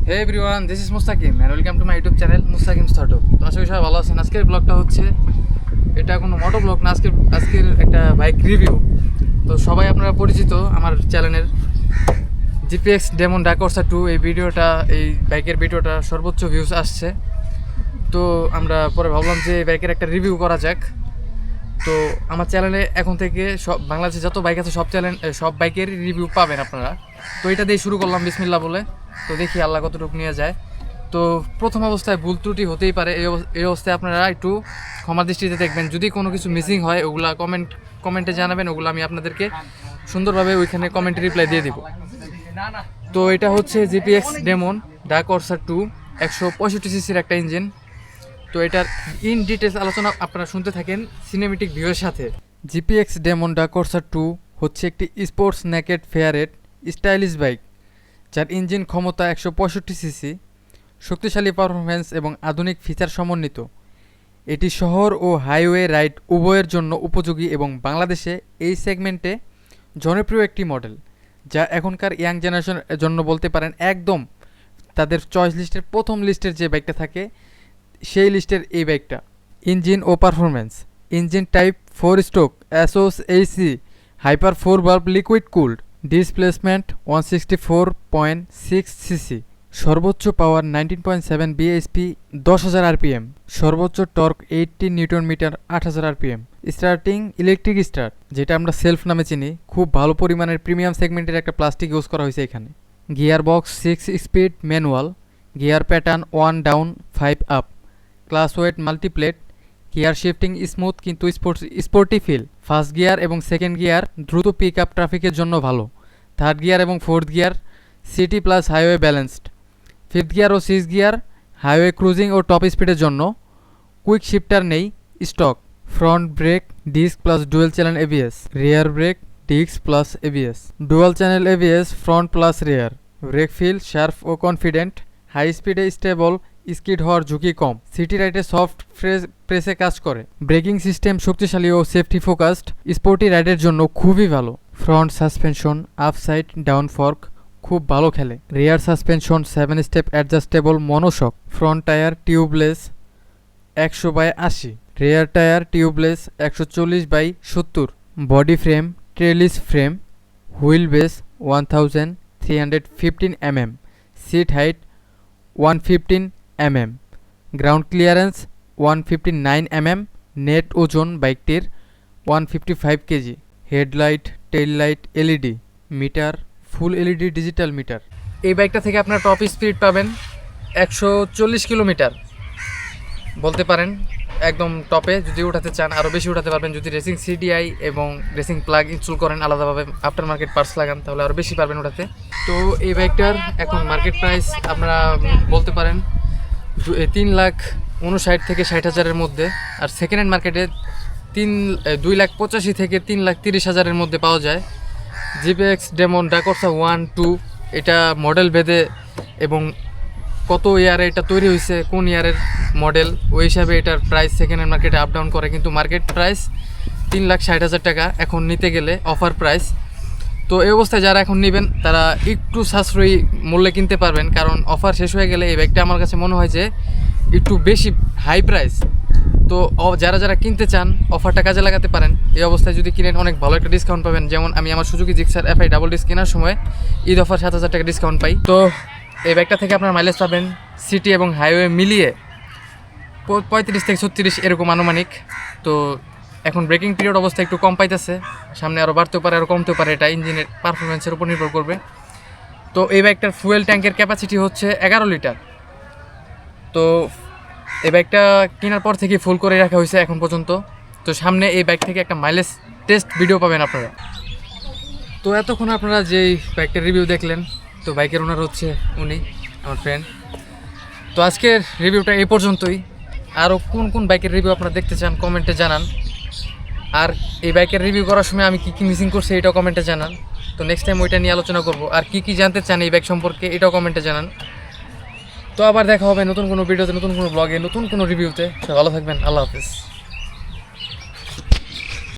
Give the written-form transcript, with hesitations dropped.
Hey everyone, this is Mustakim and welcome to my YouTube channel Mustakim startup. তো আশা করি সবাই ভালো আছেন। আজকের ব্লগটা হচ্ছে, এটা কোনো মোটো ব্লগ না, আজকের একটা বাইক রিভিউ। তো সবাই আপনারা পরিচিত আমার চ্যানেলের জিপিএক্স ডেমন ডার্ক কর্সার 2 এই বাইকের ভিডিওটা সর্বোচ্চ ভিউজ আসছে। তো আমরা পরে ভাবলাম যে এই বাইকের একটা রিভিউ করা যাক। তো আমার চ্যানেলে এখন থেকে সব বাংলাদেশে যত বাইক আছে সব বাইকের রিভিউ পাবেন আপনারা। তো এটা দিয়ে শুরু করলাম বিসমিল্লাহ বলে। তো দেখি আল্লাহ কতটুকু নিয়ে যায়। তো প্রথম অবস্থায় ভুল ত্রুটি হতেই পারে, এই অবস্থায় আপনারা একটু ক্ষমা দৃষ্টিতে দেখবেন। যদি কোনো কিছু মিসিং হয় ওগুলা কমেন্টে জানাবেন, ওগুলো আমি আপনাদেরকে সুন্দরভাবে ওইখানে কমেন্টে রিপ্লাই দিয়ে দিব। তো এটা হচ্ছে জিপিএক্স ডেমন ডার্ক কর্সার 2 165 সিসির একটা ইঞ্জিন। তো এটার ইন ডিটেলস আলোচনা আপনারা শুনতে থাকেন সিনেমেটিক ভিউয়ের সাথে। জিপিএক্স ডেমন ডার্ক কর্সার 2 হচ্ছে একটি স্পোর্টস নেকেড ফেয়ারেট স্টাইলিশ বাইক, যার ইঞ্জিন ক্ষমতা 165 সিসি, শক্তিশালী পারফরম্যান্স এবং আধুনিক ফিচার সমন্বিত। এটি শহর ও হাইওয়ে রাইড উভয়ের জন্য উপযোগী এবং বাংলাদেশে এই সেগমেন্টে জনপ্রিয় একটি মডেল, যা এখনকার ইয়াং জেনারেশনের জন্য বলতে পারেন একদম তাদের চয়েস লিস্টের প্রথম লিস্টের যে বাইকটা থাকে সেই লিস্টের এই বাইকটা। ইঞ্জিন ও পারফরম্যান্স: ইঞ্জিন টাইপ 4 স্ট্রোক অ্যাসোস এইসি হাইপার 4 বাল্ব লিকুইড কুলড, ডিসপ্লেসমেন্ট 164.6 সিসি, সর্বোচ্চ পাওয়ার 19.7 বিএসপি 10,000 আরপিএম, সর্বোচ্চ torque 80 newton metre 8,000 RPM. Starting electric start, যেটা আমরা সেলফ নামে চিনি। খুব ভালো পরিমাণের প্রিমিয়াম সেগমেন্টের একটা প্লাস্টিক ইউজ করা হয়েছে এখানে। Gear box 6 speed manual, gear pattern 1 down 5 up, clutch wet multiplate, gear shifting smooth কিন্তু স্পোর্টি ফিল। ফার্স্ট গিয়ার এবং সেকেন্ড গিয়ার দ্রুত পিক আপ ট্রাফিকের জন্য ভালো। থার্ড গিয়ার এবং fourth gear city plus highway balanced. Fifth gear ও six gear highway cruising ও top স্পিডের জন্য। কুইক শিফটার নেই stock. Front brake disc plus dual channel ABS, rear brake disc plus ABS, dual channel ABS front plus rear. Brake feel sharp ও confident. High স্পিডে stable, skid হওয়ার ঝুঁকি কম। City রাইডে soft প্রেসে কাজ করে। ব্রেকিং সিস্টেম শক্তিশালী ও safety focused, sporty রাইডের জন্য খুবই ভালো। Front suspension up side down fork খুব ভালো খেলে। Rear suspension 7 step adjustable monoshock. Front tyre tubeless 100/80, rear tyre tubeless 140/70। Body frame trellis frame, wheel base 1315 mm, seat height 115 mm, ground clearance 159 mm, net ওজন বাইকটির 155 KG. Headlight tail light LED, meter full LED digital meter. এই বাইকটা থেকে আপনার top speed পাবেন 140 kilometre বলতে পারেন। একদম টপে যদি উঠাতে চান আরও বেশি উঠাতে পারবেন। যদি রেসিং সিডিআই এবং রেসিং প্লাগ ইনস্টল করেন, আলাদাভাবে আফটার মার্কেট পার্টস লাগান, তাহলে আরও বেশি পারবেন উঠাতে। তো এই বাইকটার এখন মার্কেট প্রাইস আপনারা বলতে পারেন 3,59,000 থেকে 60,000-এর মধ্যে। আর সেকেন্ড হ্যান্ড মার্কেটে 2,85,000 থেকে 3,30,000-এর মধ্যে পাওয়া যায়। জিপিএক্স ডেমন ডার্ক কর্সার 1, 2 এটা মডেল ভেদে এবং কত ইয়ারে এটা তৈরি হয়েছে, কোন ইয়ারের মডেল, ওই হিসাবে এটার প্রাইস সেকেন্ড হ্যান্ড মার্কেটে আপ ডাউন করে। কিন্তু মার্কেট প্রাইস 3,60,000 টাকা এখন নিতে গেলে অফার প্রাইস। তো এই অবস্থায় যারা এখন নেবেন তারা একটু সাশ্রয়ী মূল্যে কিনতে পারবেন, কারণ অফার শেষ হয়ে গেলে এই ব্যাগটা আমার কাছে মনে হয় যে একটু বেশি হাই প্রাইস। তো যারা কিনতে চান অফারটা কাজে লাগাতে পারেন। এই অবস্থায় যদি কিনেন অনেক ভালো একটা ডিসকাউন্ট পাবেন। যেমন আমি আমার Suzuki Gixxer FI double disc কেনার সময় ঈদ অফার 7,000 টাকা ডিসকাউন্ট পাই। তো এই ব্যাগটা থেকে আপনার মাইলেজ পাবেন সিটি এবং হাইওয়ে মিলিয়ে 35 থেকে 36 এরকম আনুমানিক। তো এখন ব্রেকিং পিরিয়ড অবস্থা একটু কম পাইতেছে, সামনে আরও বাড়তেও পারে আরও কমতেও পারে, এটা ইঞ্জিনের পারফরমেন্সের উপর নির্ভর করবে। তো এই বাইকটার ফুয়েল ট্যাঙ্কের ক্যাপাসিটি হচ্ছে 11 লিটার। তো এই বাইকটা কেনার পর থেকে ফুল করে রাখা হয়েছে এখন পর্যন্ত। তো সামনে এই বাইক থেকে একটা মাইলেজ টেস্ট ভিডিও পাবেন আপনারা। তো এতক্ষণ আপনারা যেই বাইকটার রিভিউ দেখলেন, তো বাইকের ওনার হচ্ছে উনি আমার ফ্রেন্ড। তো আজকের রিভিউটা এই পর্যন্তই। আরও কোন বাইকের রিভিউ আপনারা দেখতে চান কমেন্টে জানান। আর এই বাইকের রিভিউ করার সময় আমি কী মিসিং করছি এটাও কমেন্টে জানান। তো নেক্সট টাইম ওইটা নিয়ে আলোচনা করব। আর কী জানতে চান এই বাইক সম্পর্কে এটাও কমেন্টে জানান। তো আবার দেখা হবে নতুন কোনো ভিডিওতে, নতুন কোনো ব্লগে, নতুন কোনো রিভিউতে। সবাই ভালো থাকবেন। আল্লাহ হাফেজ।